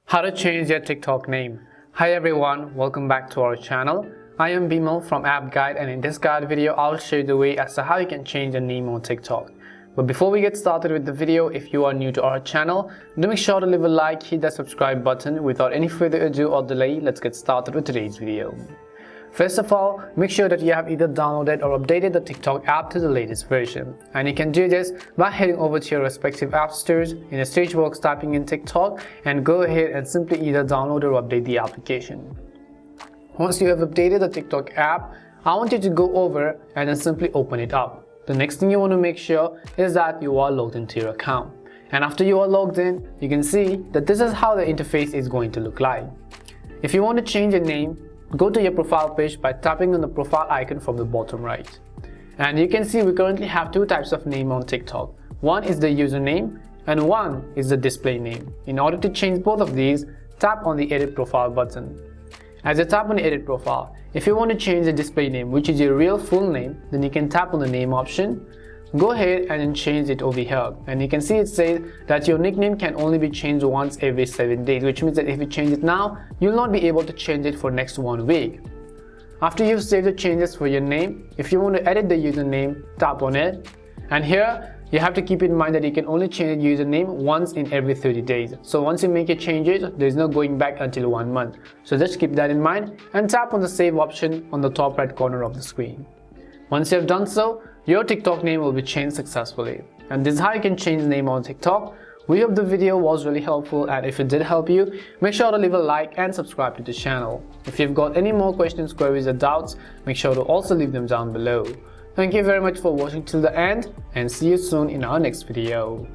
How to change your TikTok name. Hi everyone, welcome back to our channel. I am Bimal from App Guide, and in this guide video I'll show you the way as to how you can change your name on TikTok. But before we get started with the video, if you are new to our channel, do make sure to leave a like, hit that subscribe button. Without any further ado or delay, let's get started with today's video. First of all, make sure that you have either downloaded or updated the TikTok app to the latest version. And you can do this by heading over to your respective app stores, in the search box typing in TikTok, and go ahead and simply either download or update the application. Once you have updated the TikTok app, I want you to go over and then simply open it up. The next thing you want to make sure is that you are logged into your account. And after you are logged in, you can see that this is how the interface is going to look like. If you want to change your name, go to your profile page by tapping on the profile icon from the bottom right. And you can see we currently have two types of name on TikTok. One is the username and one is the display name. In order to change both of these, tap on the edit profile button. As you tap on the edit profile, if you want to change the display name, which is your real full name, then you can tap on the name option. Go ahead and then change it over here, and you can see it says that your nickname can only be changed once every 7 days, which means that if you change it now, you'll not be able to change it for next 1 week. After you've saved the changes for your name, if you want to edit the username, tap on it, and here you have to keep in mind that you can only change the username once in every 30 days. So once you make your changes, there's no going back until 1 month. So just keep that in mind and tap on the save option on the top right corner of the screen. Once you have done so, your TikTok name will be changed successfully. And this is how you can change name on TikTok. We hope the video was really helpful, and if it did help you, make sure to leave a like and subscribe to the channel. If you've got any more questions, queries or doubts, make sure to also leave them down below. Thank you very much for watching till the end, and see you soon in our next video.